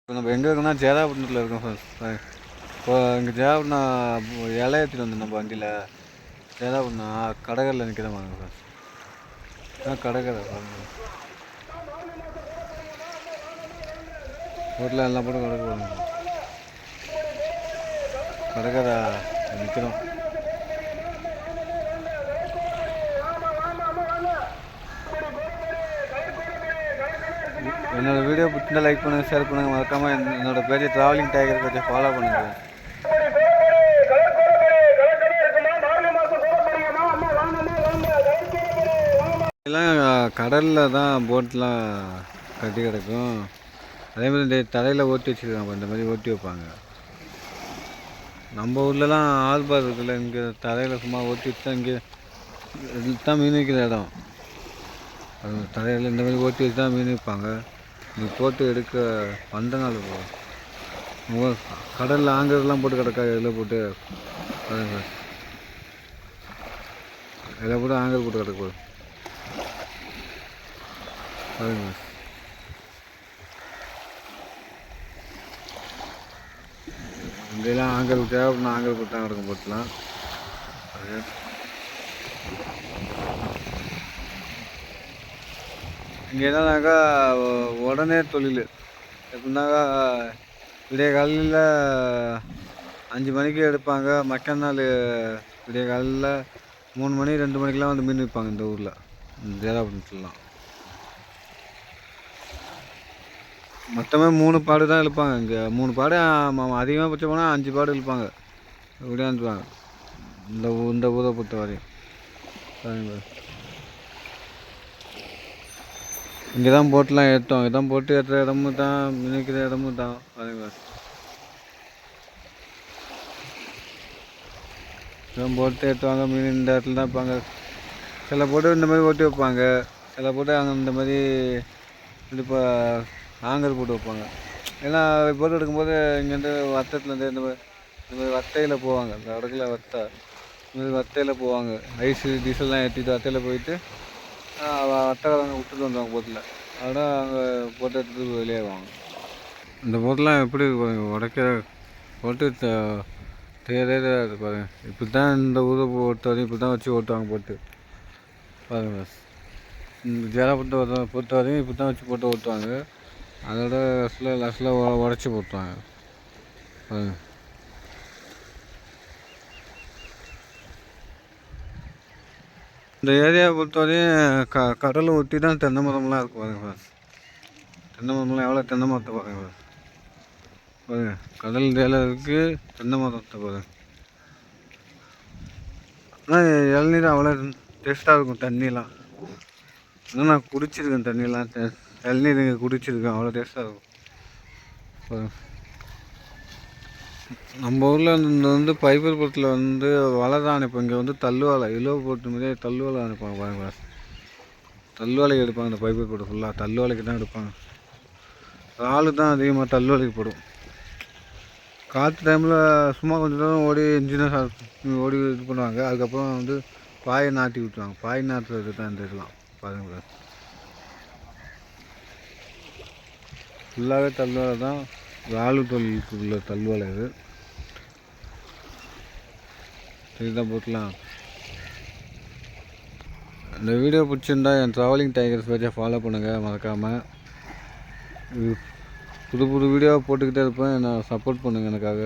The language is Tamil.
இப்போ நம்ம எங்கே இருக்கோம்னா ஜேதாபுரத்தில் இருக்கோம் சார். இப்போ இங்கே ஜேதாபுரம் இலை ஏற்றிட்டு வந்தோம் நம்ம வண்டியில். ஜேதாபுரம் கடற்கரையில் நிற்கிறேன் பாருங்க சார். கடற்கரை பாருங்க. ரோட்டில் எல்லாம் போட்டு கடற்கரை பாருங்க. கடற்கரை நிற்கிறோம். என்னோடய வீடியோ பிடிச்சிருந்தா லைக் பண்ணுங்கள், ஷேர் பண்ணுங்கள். மறக்காமல் என்னோடய பேஜ் ட்ராவலிங் டைகர் கொஞ்சம் ஃபாலோ பண்ணுங்கள். எல்லாம் கடலில் தான் போட்லாம் கட்டி கிடக்கும். அதேமாதிரி இந்த தரையில் ஓட்டி வச்சுருக்காங்க. இந்த மாதிரி ஓட்டி வைப்பாங்க. நம்ம ஊர்லலாம் ஆல்பார் இருக்குல்ல, இங்கே தரையில் சும்மா ஓட்டி வச்சு தான் இங்கே தான் மீன் வைக்கிற இடம். அது தரையில் இந்த மாதிரி ஓட்டி வச்சு தான் மீன் வைப்பாங்க. நீ போட்டு எடுக்க வந்த நாள் கடலில் ஆங்கர்லாம் போட்டு கிடக்கா. இதில் போட்டு பாருங்க, இதில் போட்டு ஆங்கர் போட்டு கிடக்கு பாருங்க. இதெல்லாம் ஆங்கர் தேவைப்படணும், ஆங்கர் போட்டு தான் கிடக்கும் போட்டுலாம். இங்கே என்னன்னாக்கா உடனே தொழில். எப்படின்னாக்கா விடிய காலையில் 5 மணிக்கு எடுப்பாங்க. மக்கள் நாள் விடிய காலையில் 3 மணி 2 மணிக்கெலாம் வந்து மீன் வைப்பாங்க இந்த ஊரில், ஜேதாபுரத்துலலாம். மொத்தமே 3 பாடு தான் இழுப்பாங்க. இங்கே 3 பாடு, அதிகமாக பட்சம் போனால் 5 பாடு இழுப்பாங்க. விடியாந்துப்பாங்க இந்த ஊரை பொறுத்த வரையும். இங்கே தான் போட்டெலாம் ஏற்றோம். இதான் போட்டு ஏற்றுற இடமும் தான், மீன் வைக்கிற இடமும் தான். பாருங்க, இதான் போட்டு ஏற்றுவாங்க. மீன் இந்த இடத்துல தான் வைப்பாங்க. சில போட்டு இந்த மாதிரி ஓட்டி வைப்பாங்க. சில போட்டு அங்கே இந்த மாதிரி இப்போ ஆங்கர் போட்டு வைப்பாங்க. ஏன்னா போட்டு எடுக்கும்போது இங்கேருந்து வத்தத்துலேருந்து இந்த மாதிரி வத்தையில் போவாங்க. இந்த இடத்துல வத்தை, இந்த மாதிரி வத்தையில் போவாங்க. ஐஸு டீசல்லாம் ஏற்றிட்டு வத்தையில் போயிட்டு வத்தக்காரங்க விட்டுட்டு வந்துவாங்க போட்டில். அதோட அங்கே போட்டு எடுத்துட்டு வெளியேறுவாங்க. இந்த போட்டெலாம் எப்படி உடைக்க போட்டு தேரே பாருங்க. இப்படி தான் இந்த ஊரை பொறுத்த வரையும் இப்படி தான் வச்சு ஓட்டுவாங்க போட்டு பாருங்க. இந்த ஜேதாபுரத்தை பொறுத்த வரையும் இப்படி தான் வச்சு போட்டு ஓட்டுவாங்க. அதோட லாஸ்ட்டில் உடச்சி போட்டுவாங்க பாருங்க. இந்த ஏரியாவை பொறுத்தவரையும் கடலை ஒட்டி தான் தென்னை மரம்லாம் இருக்கும் பாருங்க. தென்னை மரம்லாம் எவ்வளோ தென்னை மரத்தை பாருங்க பாருங்க. கடல் வேலை இருக்குது, தென்னை மரத்தை பாருங்க. ஆனால் இளநீர் அவ்வளோ டேஸ்ட்டாக இருக்கும். தண்ணிலாம் இன்னும் நான் குடிச்சிருக்கேன். தண்ணிலாம் இளநீர் இங்கே குடிச்சிருக்கேன். அவ்வளோ டேஸ்ட்டாக இருக்கும் பாருங்க. நம்ம ஊரில் வந்து பைப்பர்புரத்தில் வந்து வலை தான் அனுப்போம். இங்கே வந்து தள்ளுவாலை, இலவு போட்டு மாதிரியே தள்ளுவாலை அனுப்பாங்க பாருங்க. தள்ளுவாலைக்கு எடுப்பாங்க. இந்த பைப்பர்புரம் ஃபுல்லாக தள்ளுவாலைக்கு தான் எடுப்பாங்க. ஆளு தான் அதிகமாக தள்ளுவாலைக்கு போடும். காற்று டைமில் சும்மா கொஞ்சம் நேரம் ஓடி இன்ஜினை ஓடி இது பண்ணுவாங்க. அதுக்கப்புறம் வந்து பாயை நாட்டி விட்டுருவாங்க. பாய் நாட்டுறது தான் இந்த இதெல்லாம் பாருங்க. ஃபுல்லாகவே தள்ளுவாலை தான். ஆளு தொழிலுக்கு உள்ள தள்ளுவாலை இது. இதுதான் போட்டலாம். இந்த வீடியோ பிடிச்சிருந்தா என் ட்ராவலிங் டைகர்ஸ் பேஜை ஃபாலோ பண்ணுங்கள் மறக்காமல். புது புது வீடியோவை போட்டுக்கிட்டே இருப்பேன். நான் சப்போர்ட் பண்ணுங்கள் எனக்காக.